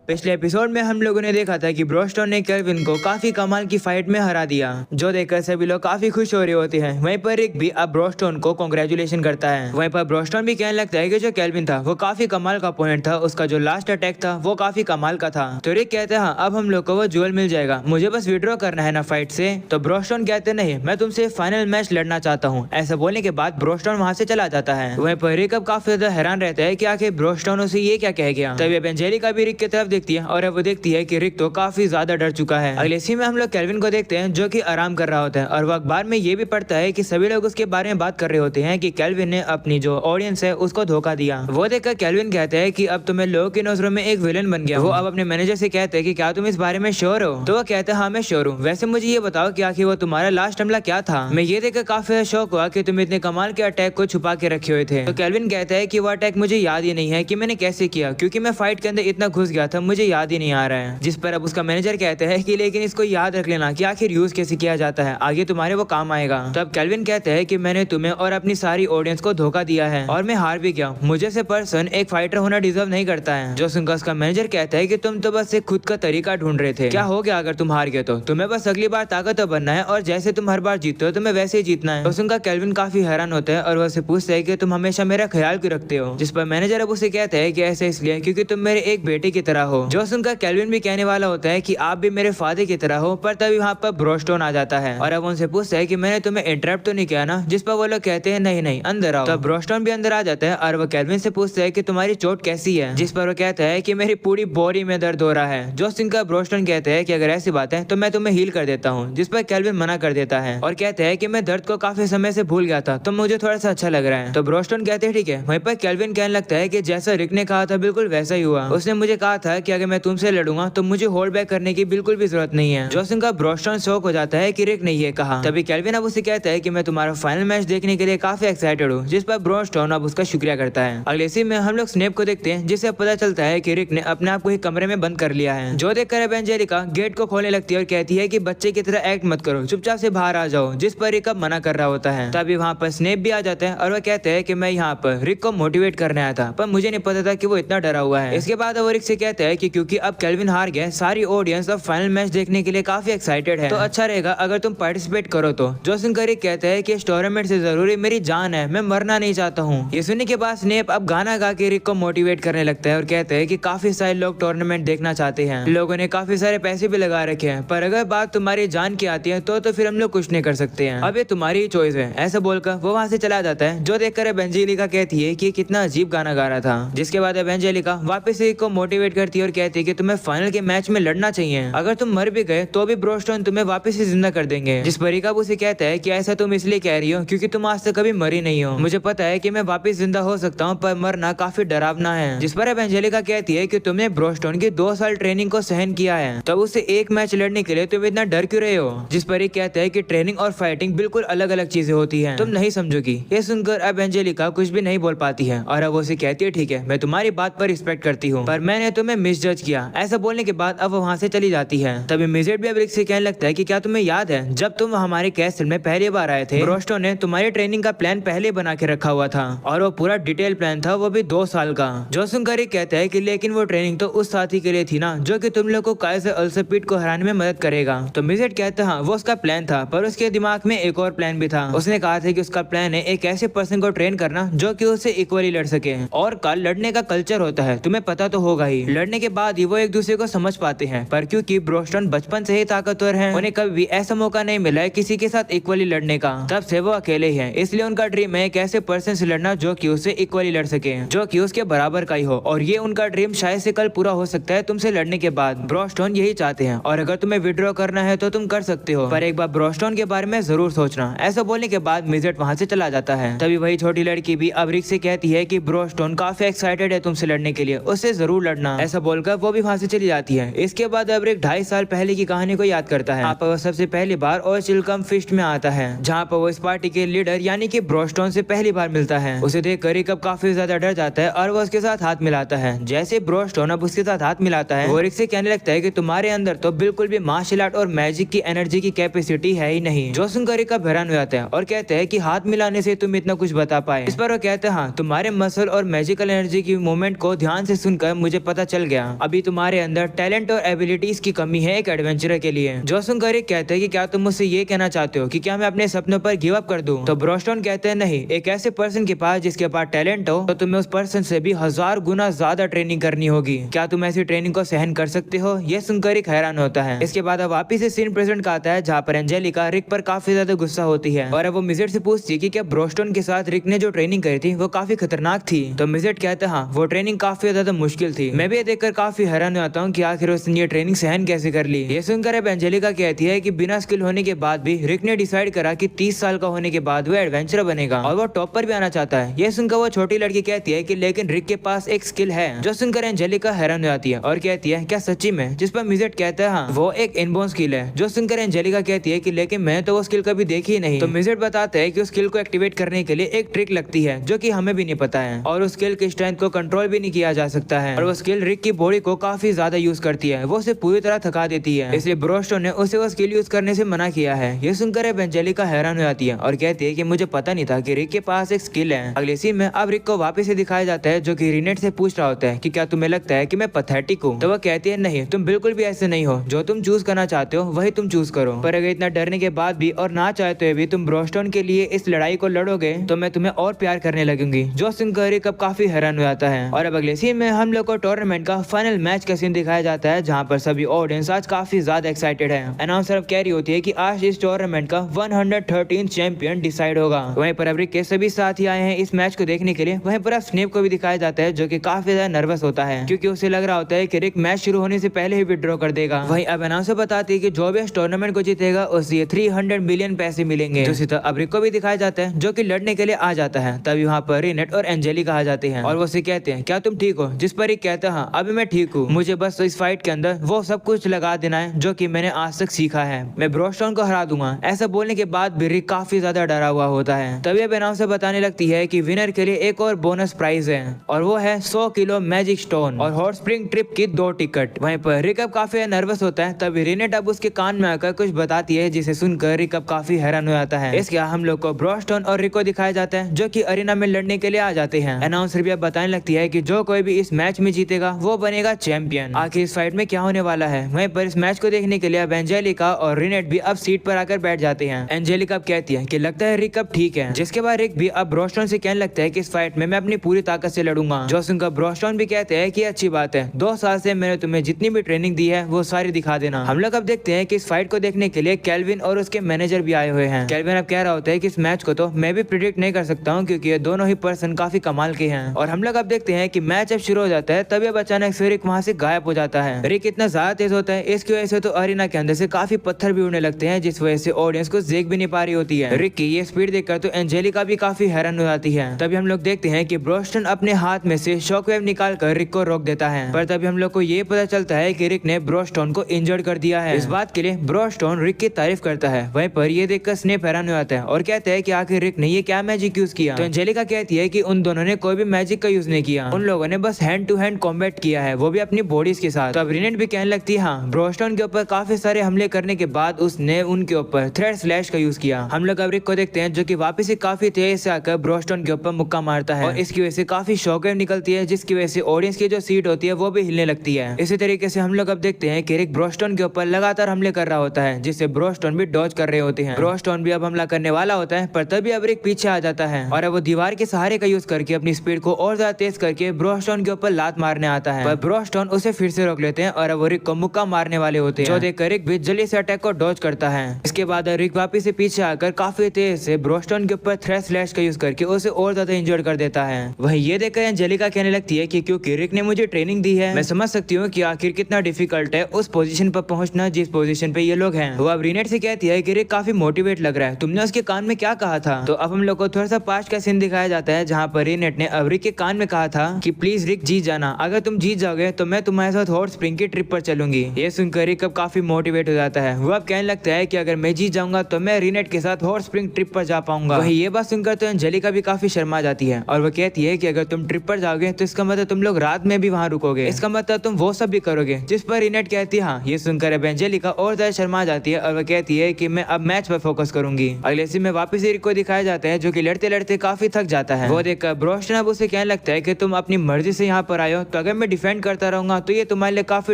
पिछले एपिसोड में हम लोगों ने देखा था कि ब्रोस्टोन ने केल्विन को काफी कमाल की फाइट में हरा दिया, जो देखकर सभी लोग काफी खुश हो रहे होते हैं। वहीं पर रिक भी अब ब्रोस्टोन को कांग्रेचुलेशन करता है। वहीं पर ब्रोस्टोन भी कहने लगता है कि जो केल्विन था वो काफी कमाल का अपोनेंट था, उसका जो लास्ट अटैक था वो काफी कमाल का था। तो रिक कहते हैं हाँ, अब हम लोग को वो ज्वेल मिल जाएगा, मुझे बस विड्रॉ करना है ना फाइट से। तो ब्रोस्टोन कहते नहीं, मैं तुमसे फाइनल मैच लड़ना चाहता हूँ। ऐसा बोलने के बाद ब्रोस्टोन वहाँ से चला जाता है। वहीं पर रिक अब काफी ज्यादा हैरान रहता है कि आखिर ब्रोस्टोन उसे ये क्या कह गया। तभी एंजेलिका भी रिक की तरफ देखती है और वो देखती है कि रिक तो काफी ज्यादा डर चुका है। अगले सीन में हम लोग केल्विन को देखते हैं जो कि आराम कर रहा होता है और वो अखबार में ये भी पढ़ता है कि सभी लोग उसके बारे में बात कर रहे होते हैं कि केल्विन ने अपनी जो ऑडियंस है उसको धोखा दिया। वो देखकर केल्विन कहते हैं कि अब तो मैं लोगों की नजरों में एक विलन बन गया। वो अब अपने मैनेजर से कहते हैं कि क्या तुम इस बारे में श्योर हो। तो वो कहते हैं हाँ मैं श्योर हूँ। वैसे मुझे ये बताओ कि आखिर वो तुम्हारा लास्ट हमला क्या था। मैं ये देखकर काफी शौक हुआ कि तुम इतने कमाल के अटैक को छुपा के रखे हुए थे। तो केल्विन कहता है कि वो अटैक मुझे याद ही नहीं है कि मैंने कैसे किया, क्योंकि मैं फाइट के अंदर इतना घुस गया था, मुझे याद ही नहीं आ रहा है। जिस पर अब उसका मैनेजर कहते हैं कि लेकिन इसको याद रख लेना कि आखिर यूज कैसे किया जाता है, आगे तुम्हारे वो काम आएगा। तो अब केल्विन कहते हैं कि मैंने तुम्हें और अपनी सारी ऑडियंस को धोखा दिया है और मैं हार भी गया। मुझे से पर्सन एक फाइटर होना डिजर्व नहीं करता है। जो सुनकर उसका मैनेजर कहता है कि तुम तो बस एक खुद का तरीका ढूंढ रहे थे, क्या हो गया अगर तुम हार गए तो तुम्हें बस अगली बार ताकतवर बनना है और जैसे तुम हर बार जीतते हो तुम्हें वैसे ही जीतना है। तो सुनकर केल्विन काफी हैरान होता है और वह पूछता है कि तुम हमेशा मेरा ख्याल क्यों रखते हो। जिस पर मैनेजर अब उसे कहता है कि ऐसे इसलिए क्योंकि तुम मेरे एक बेटे की तरह हो। जो सुनकर केल्विन भी कहने वाला होता है कि आप भी मेरे फादर की तरह हो, पर तभी वहाँ पर ब्रोस्टोन आ जाता है और अब उनसे पूछता है कि मैंने तुम्हें इंटरप्ट तो नहीं किया ना। जिस पर वो लोग कहते हैं नहीं नहीं अंदर आओ। तो ब्रोस्टोन भी अंदर आ जाता है और वो केल्विन से पूछता है कि तुम्हारी चोट कैसी है। जिस पर वो कहता है कि मेरी पूरी बॉडी में दर्द हो रहा है। जो सुनकर ब्रोस्टोन कहते हैं कि अगर ऐसी बात है तो मैं तुम्हें हील कर देता हूँ। जिस पर केल्विन मना कर देता है और कहते हैं कि मैं दर्द को काफी समय से भूल गया था तो मुझे थोड़ा सा अच्छा लग रहा है। तो ब्रोस्टोन कहते हैं ठीक है। वहीं पर केल्विन कहने लगता है कि जैसा रिक ने कहा था बिल्कुल वैसा ही हुआ। उसने मुझे कहा था कि अगर मैं तुमसे लड़ूंगा तो मुझे होल्ड बैक करने की बिल्कुल भी जरूरत नहीं है। जो सुनकर ब्रोस्टोन शौक हो जाता है कि रिक ने ये कहा। तभी केल्विन अब उसे कहता है कि मैं तुम्हारा फाइनल मैच देखने के लिए काफी एक्साइटेड हूँ। जिस पर ब्रोस्टोन अब उसका शुक्रिया करता है। अगले सीन में हम लोग स्नेप को देखते हैं जिससे पता चलता है कि रिक ने अपने आप को एक कमरे में बंद कर लिया है। जो देखकर अब एंजेलिका गेट को खोलने लगती है और कहती है कि बच्चे की तरह एक्ट मत करो, चुपचाप से बाहर आ जाओ। जिस पर रिक अब मना कर रहा होता है। तभी वहाँ पर स्नेप भी आ जाता है और वह कहते हैं कि मैं यहाँ पर रिक को मोटिवेट करने आया था, पर मुझे नहीं पता था कि वो इतना डरा हुआ है। इसके बाद वो रिक से कहते हैं कि क्योंकि अब केल्विन हार गया, सारी ऑडियंस अब फाइनल मैच देखने के लिए काफी एक्साइटेड है, तो अच्छा रहेगा अगर तुम पार्टिसिपेट करो। तो जो सुनकर रिक कहते हैं कि इस टूर्नामेंट से जरूरी मेरी जान है, मैं मरना नहीं चाहता हूँ। ये सुनने के बाद स्नेप अब गाना गा के रिक को मोटिवेट करने लगता है और कहते हैं कि काफी सारे लोग टूर्नामेंट देखना चाहते हैं, लोगों ने काफी सारे पैसे भी लगा रखे हैं, पर अगर बात तुम्हारी जान की आती है तो फिर हम लोग कुछ नहीं कर सकते हैं, अब ये तुम्हारी ही चॉइस है। ऐसा बोलकर वो वहाँ से चला जाता है। जो देखकर अब एंजेलिका कहती है कि कितना अजीब गाना गा रहा था। जिसके बाद अब एंजेलिका वापस रिक को मोटिवेट करती है और कहती है कि तुम्हें फाइनल के मैच में लड़ना चाहिए, अगर तुम मर भी गए तो भी ब्रोस्टोन तुम्हें वापस से जिंदा कर देंगे। जिस पर रिक अब उसे कहता है कि ऐसा तुम इसलिए कह रही हो क्योंकि तुम आज तक कभी मरी नहीं हो। मुझे पता है कि मैं वापस जिंदा हो सकता हूँ, पर मरना काफी डरावना है। जिस पर अब एंजेलिका कहती है कि तुमने ब्रोस्टोन की 2 साल ट्रेनिंग को सहन किया है, तब उससे एक मैच लड़ने के लिए तुम इतना डर क्यों रहे हो। जिस पर रिक कहता है कि ट्रेनिंग और फाइटिंग बिल्कुल अलग अलग चीजें होती हैं, तुम नहीं समझोगी। ये सुनकर अब एंजेलिका कुछ भी नहीं बोल पाती है और अब उसे कहती है ठीक है, मैं तुम्हारी बात पर रिस्पेक्ट करती हूँ, पर मैंने तुम्हें मिसजज किया। ऐसा बोलने के बाद अब वो वहाँ से चली जाती है। तभी मिजेट भी अब रिक से कहने लगता है कि क्या तुम्हें याद है जब तुम हमारे कैसल में पहली बार आए थे, ब्रोस्टोन ने तुम्हारी ट्रेनिंग का प्लान पहले बना के रखा हुआ था और वो पूरा डिटेल प्लान था, वो भी 2 साल का। जो सुनकर रिक कहता है कि लेकिन वो ट्रेनिंग तो उस साथी के लिए थी ना जो कि तुम लोग को काइजर अल्सपीड को हराने में मदद करेगा। तो मिजेट कहता है हाँ वो उसका प्लान था, पर उसके दिमाग में एक और प्लान भी था। उसने कहा था कि उसका प्लान है एक ऐसे पर्सन को ट्रेन करना जो कि उससे इक्वली लड़ सके। और का लड़ने का कल्चर होता है, तुम्हें पता तो होगा ही, लड़ने के बाद ही वो एक दूसरे को समझ पाते हैं, पर क्योंकि ब्रोस्टोन बचपन से ही ताकतवर है, उन्हें कभी भी ऐसा मौका नहीं मिला है किसी के साथ इक्वली लड़ने का, तब से वो अकेले ही हैं। इसलिए उनका ड्रीम है एक ऐसे पर्सन से लड़ना जो कि उससे इक्वली लड़ सके, जो कि उसके बराबर का ही हो। और ये उनका ड्रीम शायद से कल पूरा हो सकता है तुमसे लड़ने के बाद। ब्रोस्टोन यही चाहते हैं और अगर तुम्हें विड्रॉ करना है तो तुम कर सकते हो, पर एक बार ब्रोस्टोन के बारे में जरूर सोचना। ऐसा बोलने के बाद मिजेट वहाँ से चला जाता है। तभी वही छोटी लड़की भी अब रिक से कहती है कि ब्रोस्टोन काफी एक्साइटेड है तुमसे लड़ने के लिए, उससे जरूर लड़ना। ऐसा बोलकर वो भी वहाँ से चली जाती है। इसके बाद अब रिक 2.5 साल पहले की कहानी को याद करता है। यहाँ पर वो सबसे पहली बार और चिलकम फिस्ट में आता है, जहाँ पर वो इस पार्टी के लीडर यानी कि ब्रोस्टोन से पहली बार मिलता है। उसे देखकर रिक अब काफी ज्यादा डर जाता है और वो उसके साथ हाथ मिलाता है। जैसे ब्रोस्टोन अब उसके साथ हाथ मिलाता है, वो रिक से कहने लगता है कि तुम्हारे अंदर तो बिल्कुल भी मार्शल आर्ट और मैजिक की एनर्जी की कैपेसिटी है ही नहीं। जो सुनकर रिक अब हैरान हो जाता है और कहते हैं कि हाथ मिलाने से तुम इतना कुछ बता पाए। इस पर वो कहते हैं हाँ, तुम्हारे मसल और मैजिकल एनर्जी की मूवमेंट को ध्यान से सुनकर मुझे पता चल गया क्या? अभी तुम्हारे अंदर टैलेंट और एबिलिटीज की कमी है एक एडवेंचरर के लिए। जो सुनकर रिक कहते हैं कि क्या तुम मुझसे ये कहना चाहते हो कि क्या मैं अपने सपनों पर गिव अप कर दूं? तो ब्रोस्टोन कहते हैं नहीं, एक ऐसे पर्सन के पास जिसके पास टैलेंट हो तो तुम्हें उस पर्सन से भी 1000 गुना ज्यादा ट्रेनिंग करनी होगी। क्या तुम ऐसी ट्रेनिंग को सहन कर सकते हो? ये सुनकर रिक हैरान होता है। इसके बाद अब वापिस से सीन प्रेजेंट का आता है जहाँ पर एंजेलिका रिक पर काफी ज्यादा गुस्सा होती है और अब वो मिजेट से पूछती है कि क्या ब्रोस्टोन के साथ रिक ने जो ट्रेनिंग करी थी वो काफी खतरनाक थी? तो मिजेट कहता है हाँ, वो ट्रेनिंग काफी ज्यादा मुश्किल थी। मैं भी ये देखकर काफी हैरान होता हूँ कि आखिर उसने ये ट्रेनिंग सहन कैसे कर ली। ये सुनकर अब एंजेलिका कहती है कि बिना स्किल होने के बाद भी रिक ने डिसाइड करा कि 30 साल का होने के बाद वो एडवेंचरर बनेगा और वो टॉप पर भी आना चाहता है। ये सुनकर वो छोटी लड़की कहती है कि लेकिन रिक के पास एक स्किल है। जो सुनकर एंजेलिका हैरान हो जाती है और कहती है क्या सच्ची में? जिस पर मिजेट कहता है हाँ, वो एक इनबोर्न स्किल है। जो सुनकर एंजेलिका कहती है कि लेकिन मैं तो वो स्किल कभी देखी ही नहीं। तो मिजेट बताता है कि उस स्किल को एक्टिवेट करने के लिए एक ट्रिक लगती है जो कि हमें भी नहीं पता है और उस स्किल की स्ट्रेंथ को कंट्रोल भी नहीं किया जा सकता है और वो स्किल रिक की बॉडी को काफी ज्यादा यूज करती है, वो उसे पूरी तरह थका देती है। इसलिए ब्रोस्टोन ने उसे वो स्किल यूज करने से मना किया है। ये सुनकर एंजेलिका हैरान हो जाती है और कहती है कि मुझे पता नहीं था कि रिक के पास एक स्किल है। अगले सीन में अब रिक को वापस से दिखाया जाता है जो कि रीनेट से पूछ रहा होता है कि क्या तुम्हें लगता है कि मैं पैथेटिक हूँ? तो वो कहती है नहीं, तुम बिल्कुल भी ऐसे नहीं हो। जो तुम चूज करना चाहते हो वही तुम चूज करो। पर अगर इतना डरने के बाद भी और ना चाहते हुए भी तुम ब्रोस्टोन के लिए इस लड़ाई को लड़ोगे तो मैं तुम्हें और प्यार करने लगूंगी। जो सुनकर रिक अब काफी हैरान हो जाता है और अब अगले सीन में हम लोग को टूर्नामेंट का फाइनल मैच का सीन दिखाया जाता है जहाँ पर सभी ऑडियंस आज काफी ज्यादा एक्साइटेड है। अनाउंसर अब कह रही होती है कि आज इस टूर्नामेंट का 113 चैंपियन डिसाइड होगा। वहीं पर अब रिक के सभी साथी आए हैं इस मैच को देखने के लिए। वहीं पर अब स्नेप को भी दिखाया जाता है जो कि काफी ज्यादा नर्वस होता है क्योंकि उसे लग रहा होता है कि रिक मैच शुरू होने से पहले ही विड्रॉ कर देगा। वहीं अब अनाउंसर बताती है कि जो भी इस टूर्नामेंट को जीतेगा उसे 300 मिलियन पैसे मिलेंगे। दूसरी तरफ अब रिक को भी दिखाया जाता है जो कि लड़ने के लिए आ जाता है। तभी वहाँ पर रीनेट और एंजेलिका आ जाते हैं और वो उसे कहते हैं क्या तुम ठीक हो? जिस पर रिक कहता है हाँ, अभी मैं ठीक हूँ, मुझे बस इस फाइट के अंदर वो सब कुछ लगा देना है जो कि मैंने आज तक सीखा है, मैं ब्रोस्टोन को हरा दूंगा। ऐसा बोलने के बाद भी रिक काफी ज्यादा डरा हुआ होता है। तभी अब अनाउंसर बताने लगती है कि विनर के लिए एक और बोनस प्राइज है और वो है 100 किलो मैजिक स्टोन और हॉट स्प्रिंग ट्रिप की 2 टिकट। वहीं पर रिक अब काफी नर्वस होता है। तभी रीनेट अब उसके कान में आकर कुछ बताती है जिसे सुनकर रिक अब काफी हैरान हो जाता है। इसके हम लोग को ब्रोस्टोन और रिक को दिखाया जाता है जो कि अरीना में लड़ने के लिए आ जाते हैं। अनाउंसर भी अब बताने लगती है कि जो कोई भी इस मैच में जीतेगा वो बनेगा चैंपियन। आखिर इस फाइट में क्या होने वाला है? वहीं पर इस मैच को देखने के लिए अब एंजेलिका और रीनेट भी अब सीट पर आकर बैठ जाते हैं। एंजेलिका अब कहती है कि लगता है रिक अब ठीक है। जिसके बाद रिक भी अब ब्रोस्टोन से कहने लगता है कि इस फाइट में मैं अपनी पूरी ताकत से लड़ूंगा। जो सुनकर ब्रोस्टोन भी कहते हैं कि अच्छी बात है, 2 साल से मैंने तुम्हें जितनी भी ट्रेनिंग दी है वो सारी दिखा देना। हम लोग अब देखते हैं कि इस फाइट को देखने के लिए केल्विन और उसके मैनेजर भी आए हुए हैं। केल्विन अब कह रहा होता है कि इस मैच को तो मैं भी प्रिडिक्ट नहीं कर सकता हूँ क्योंकि ये दोनों ही पर्सन काफी कमाल के हैं। और हम लोग अब देखते हैं कि मैच अब शुरू हो जाता है। तभी अब अचानक से रिक वहाँ से गायब हो जाता है। रिक इतना ज्यादा तेज होता है इसकी वजह से तो अरीना के अंदर से काफी पत्थर भी उड़ने लगते हैं जिस वजह से ऑडियंस को देख भी नहीं पा रही होती है। रिक की ये स्पीड देखकर तो एंजेलिका भी काफी हैरान हो जाती है। तभी हम लोग देखते हैं कि ब्रोस्टन अपने हाथ में से शॉकवेव निकाल कर रिक को रोक देता है। पर तभी हम लोग को ये पता चलता है कि रिक ने ब्रोस्टन को इंजर्ड कर दिया है। इस बात के लिए ब्रोस्टन रिक की तारीफ करता है। वहीं पर ये देखकर स्नेप हैरान हो जाता है और कहता है कि आखिर रिक ने ये क्या मैजिक यूज किया? तो एंजेलिका कहती है कि उन दोनों ने कोई भी मैजिक का यूज नहीं किया, उन लोगों ने बस हैंड टू हैंड कॉम्बैट किया है, वो भी अपनी बॉडीज के साथ। तो अब रीनेट भी कहने लगती है हाँ, ब्रोस्टन के ऊपर काफी सारे हमले करने के बाद उसने उनके ऊपर थ्रेड स्लैश का यूज किया। हम लोग अब रिक को देखते हैं जो कि वापस से काफी तेज से आकर ब्रोस्टन के ऊपर मुक्का मारता है और इसकी वजह से काफी शॉकवेव निकलती है जिसकी वजह से ऑडियंस की जो सीट होती है वो भी हिलने लगती है। इसी तरीके से हम लोग अब देखते हैं कि रिक ब्रोस्टन के ऊपर लगातार हमले कर रहा होता है जिससे ब्रोस्टन भी डॉज कर रहे होते हैं। ब्रोस्टन भी अब हमला करने वाला होता है पर तभी अब रिक पीछे आ जाता है और अब वो दीवार के सहारे का यूज करके अपनी स्पीड को और ज्यादा तेज करके ब्रोस्टन के ऊपर लात मारने आता है। पर ब्रोस्टन उसे फिर से रोक लेते हैं और अब वो रिक को मुक्का मारने वाले होते हैं जो देखकर रिक भी जल्दी से अटैक को डॉज करता है। इसके बाद रिक वापिस से पीछे आकर काफी तेज से ब्रोस्टन के ऊपर थ्रेड स्लैश का यूज करके उसे और ज्यादा इंजर्ड कर देता है। वहीं ये देखकर एंजेलिका कहने लगती है कि क्योंकि रिक ने मुझे ट्रेनिंग दी है मैं समझ सकती हूँ कि आखिर कितना डिफिकल्ट है उस पोजीशन पर पहुंचना जिस पोजीशन पे ये लोग हैं। वो अब रीनेट से कहती है कि रिक काफी मोटिवेट लग रहा है, तुमने उसके कान में क्या कहा था? तो अब हम लोग को थोड़ा सा पास्ट का सीन दिखाया जाता है जहाँ पर रीनेट ने अब रिक के कान में कहा था कि प्लीज रिक जीत जाना, अगर तुम जीत जाओगे तो मैं तुम्हारे साथ हॉट स्प्रिंग की ट्रिप पर चलूंगी। ये सुनकर रिक अब काफी मोटिवेट हो जाता है। वो अब कहने लगता है कि अगर मैं जीत जाऊंगा तो मैं रीनेट के साथ हॉट स्प्रिंग ट्रिप पर जा पाऊंगा। वही ये बात सुनकर तो एंजेलिका भी काफी शर्मा जाती है और वो कहती है कि अगर तुम ट्रिप पर जाओगे तो इसका मतलब तुम लोग रात में भी वहाँ रुकोगे, इसका मतलब तुम वो सब भी करोगे। जिस पर रीनेट कहती है हाँ। ये सुनकर अब एंजेलिका और ज्यादा शर्मा जाती है और वो कहती है कि मैं अब मैच पर फोकस करूंगी। अगले सीन में वापस रिक को दिखाया जाता है जो कि लड़ते लड़ते काफी थक जाता है। वो देखकर ब्रोस्टन अब उसे कहने लगता है कि तुम अपनी मर्जी से यहाँ पर आए हो तो अगर मैं डिफेंड डिफेंड करता रहूंगा तो ये तुम्हारे लिए काफी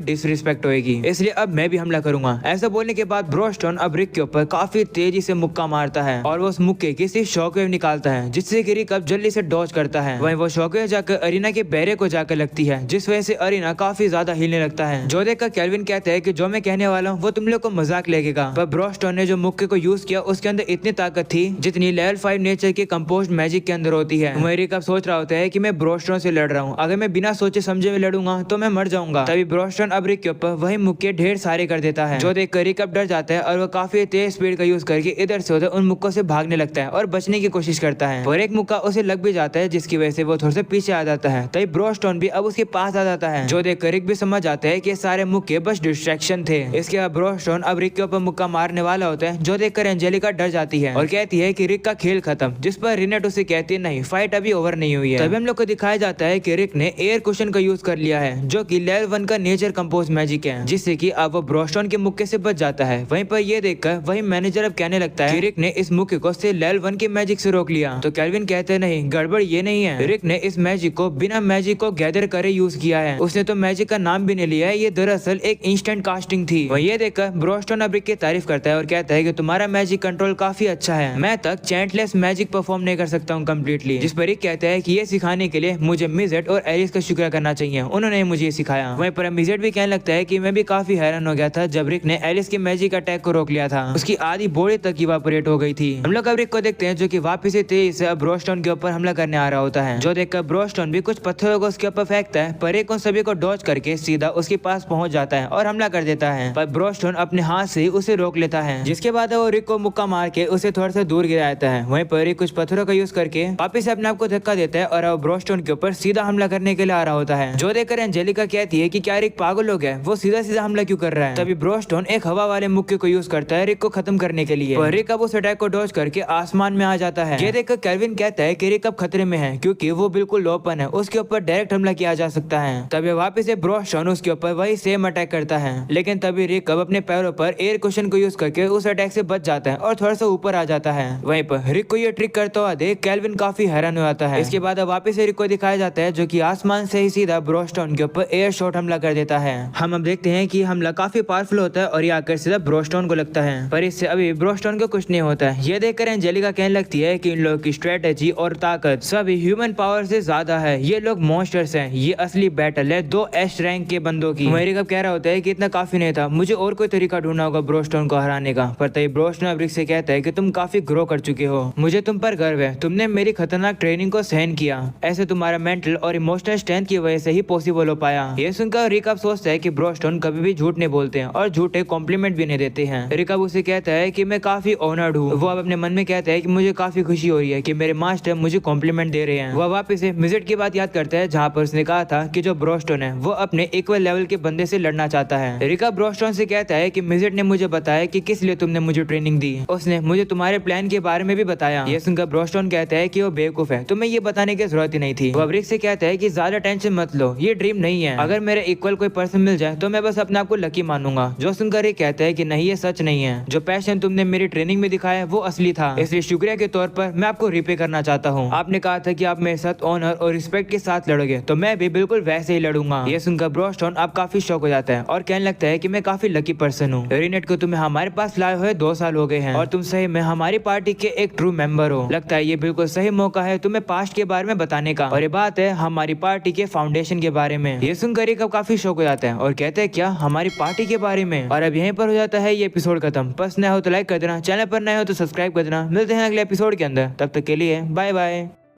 डिसरिस्पेक्ट होगी, इसलिए अब मैं भी हमला करूंगा। ऐसा बोलने के बाद ब्रोस्टोन अब रिक के ऊपर काफी तेजी से मुक्का मारता है और वो उस मुक्के की सिर्फ शॉकवेव निकालता है, जिससे कि रिक अब जल्दी से डॉज करता है। वहीं वो शॉकवेव जाकर अरीना के बैरे को जाकर लगती है, जिस वजह से अरीना काफी ज्यादा हिलने लगता है। जो देखकर केल्विन कहता है कि जो मैं कहने वाला हूँ वो तुम लोग को मजाक लगेगा, पर ब्रोस्टोन ने जो मुक्के को यूज किया उसके अंदर इतनी ताकत थी जितनी लेवल 5 नेचर के कंपोस्ट मैजिक के अंदर होती है। वहीं रिक अब सोच रहा होता है कि मैं ब्रोस्टोन से लड़ रहा हूँ, अगर मैं बिना सोचे समझे में लड़ूंगा तो मैं मर जाऊंगा। तभी ब्रोस्टोन अब रिक के ऊपर वही मुक्के ढेर सारे कर देता है, जो देखकर रिक अब डर जाता है और वो काफी तेज स्पीड का यूज करके इधर से उधर उन मुक्कों से भागने लगता है और बचने की कोशिश करता है। और एक मुक्का उसे लग भी जाता है, जिसकी वजह से वो थोड़ा सा पीछे आ जाता है। तभी ब्रोस्टोन भी अब उसके पास आ जाता है, जो देखकर रिक भी समझ जाता है कि सारे मुक्के बस डिस्ट्रैक्शन थे। इसके बाद ब्रोस्टोन अब रिक के ऊपर मुक्का मारने वाला होता है, जो देखकर एंजेलिका डर जाती है और कहती है कि रिक का खेल खत्म, जिस पर रिनेट उसे कहती है नहीं, फाइट अभी ओवर नहीं हुई है। तभी हम लोग को दिखाया जाता है कि रिक ने एयर कुशन का यूज कर लिया है, जो कि लेवल 1 का नेचर कंपोज मैजिक है, जिससे कि अब वो ब्रोस्टोन के मुक्के से बच जाता है। वहीं पर ये देखकर वही मैनेजर अब कहने लगता है कि रिक ने इस मुक्के को सिर्फ लेवल 1 के मैजिक से रोक लिया। तो केल्विन कहते नहीं, गड़बड़ ये नहीं है, रिक ने इस मैजिक को बिना मैजिक को गैदर करे यूज किया है, उसने तो मैजिक का नाम भी नहीं लिया है, ये दरअसल एक इंस्टेंट कास्टिंग थी। वही ये देखकर ब्रोस्टोन अब रिक की तारीफ करता है और कहता है कि तुम्हारा मैजिक कंट्रोल काफी अच्छा है, मैं तक चैंटलेस मैजिक परफॉर्म नहीं कर सकता हूँ कम्प्लीटली। जिस पर रिक कहता है कि ये सिखाने के लिए मुझे मिजेट और एलिस का शुक्र करना चाहिए, उन्होंने मुझे सिखाया। वहीं पर मिजेट भी कहने लगता है कि मैं भी काफी हैरान हो गया था जब रिक ने एलिस के मैजिक अटैक को रोक लिया था, उसकी आधी बॉडी तक इवापोरेट हो गई थी। हम लोग अब रिक को देखते हैं जो कि वापस से तेजी से अब ब्रोस्टोन के ऊपर हमला करने आ रहा होता है, जो देखकर ब्रोस्टोन भी कुछ पत्थरों को उसके ऊपर फेंकता है, पर रिक उन सभी को डॉज करके सीधा उसके पास पहुंच जाता है और हमला कर देता है, पर ब्रोस्टोन अपने हाथ से उसे रोक लेता है, जिसके बाद वो रिक को मुक्का मार के उसे थोड़ा सा दूर गिराता है। वहीं पर रिक कुछ पत्थरों का यूज करके वापस अपने आप को धक्का देता है और अब ब्रोस्टोन के ऊपर सीधा हमला करने के लिए आ रहा होता है, जो देखकर एंजेलिका कहती है कि क्या रिक पागल हो गया, वो सीधा सीधा हमला क्यों कर रहा है। तभी ब्रोस्टोन एक हवा वाले मुक्के को यूज करता है रिक को खत्म करने के लिए, और रिक अब उस अटैक को डॉज करके आसमान में आ जाता है। ये देखकर केल्विन कहता है कि रिक अब खतरे में है, क्योंकि वो बिल्कुल ओपन है, उसके ऊपर डायरेक्ट हमला किया जा सकता है। तभी वापस से ब्रोस्टोन उसके ऊपर वही सेम अटैक करता है, लेकिन तभी रिक अब अपने पैरों पर एयर कुशन को यूज करके उस अटैक से बच जाता है और थोड़ा सा ऊपर आ जाता है। वहीं पर रिक को ये ट्रिक करता हुआ देख केल्विन काफी हैरान हो जाता है। इसके बाद अब वापस से रिक को दिखाया जाता है जो कि आसमान से ही सीधा ब्रोस्टोन के ऊपर एयर शॉट हमला कर देता है। हम अब देखते हैं कि हमला काफी पावरफुल होता है और ये आकर सीधा ब्रोस्टोन को लगता है, पर इससे अभी ब्रोस्टोन को कुछ नहीं होता है। ये देखकर एंजेलिका कहने लगती है कि इन लोगों की स्ट्रेटेजी और ताकत सभी ह्यूमन पावर से ज्यादा है, ये लोग मॉन्स्टर्स हैं, ये असली बैटल है 2 एस रैंक के बंदों की। रिक अब कह रहा होता है कि इतना काफी नहीं था, मुझे और कोई तरीका ढूंढना होगा ब्रोस्टोन को हराने का। पर तभी ब्रोस्टोन अब रिक से कहता है कि तुम काफी ग्रो कर चुके हो, मुझे तुम पर गर्व है, तुमने मेरी खतरनाक ट्रेनिंग को सहन किया, ऐसे तुम्हारा मेंटल और इमोशनल स्ट्रेंथ की वजह से ही पॉसिबल हो पाया। ये सुनकर रिक अब सोचता है कि ब्रोस्टोन कभी भी झूठ नहीं बोलते हैं और झूठे कॉम्प्लीमेंट भी नहीं देते हैं। रिक अब उसे कहता है कि मैं काफी ऑनर्ड हूँ। वो अब अपने मन में कहता है कि मुझे काफी खुशी हो रही है कि मेरे मास्टर मुझे कॉम्प्लीमेंट दे रहे हैं। वह वापस से मिजेट की बात याद करता है जहाँ पर उसने कहा था कि जो ब्रोस्टोन है वो अपने इक्वल लेवल के बंदे से लड़ना चाहता है। रिक अब ब्रोस्टोन से कहता है कि मिजेट ने मुझे बताया कि किस लिए तुमने मुझे ट्रेनिंग दी, उसने मुझे तुम्हारे प्लान के बारे में भी बताया। ये सुनकर ब्रोस्टोन कहता है कि वो बेवकूफ है, तुम्हें ये बताने की जरूरत ही नहीं थी। वो रिक से कहता है कि ज्यादा टेंशन मत लो, ये ड्रीम नहीं है, अगर मेरे इक्वल कोई पर्सन मिल जाए तो मैं बस अपने आप को लकी मानूंगा। जो सुनकर रिक कहता है कि नहीं, ये सच नहीं है, जो पैशन तुमने मेरी ट्रेनिंग में दिखाया वो असली था, इसलिए शुक्रिया के तौर पर मैं आपको रिपे करना चाहता हूँ। आपने कहा था कि आप मेरे साथ ऑनर और रिस्पेक्ट के साथ लड़ोगे, तो मैं भी बिल्कुल वैसे ही लड़ूंगा। ये सुनकर ब्रोस्टोन अब काफी शौक हो जाता है और कहने लगता है कि मैं काफी लकी पर्सन हूँ। रिनेट को तुम्हें हमारे पास लाए हुए 2 साल हो गए हैं और तुम सही में हमारी पार्टी के एक ट्रू मेंबर हो। लगता है ये बिल्कुल सही मौका है तुम्हें पास्ट के बारे में बताने का, और ये बात है हमारी पार्टी के फाउंडेशन के बारे में। ये सुनकर रिक काफी शौक हो जाता है और कहते हैं क्या हमारी पार्टी के बारे में। और अब यहीं पर हो जाता है ये एपिसोड खत्म। बस नया हो तो लाइक कर देना, चैनल पर नए हो तो सब्सक्राइब कर देना। मिलते हैं अगले एपिसोड के अंदर, तब तक के लिए बाय बाय।